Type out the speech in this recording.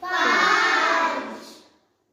5۔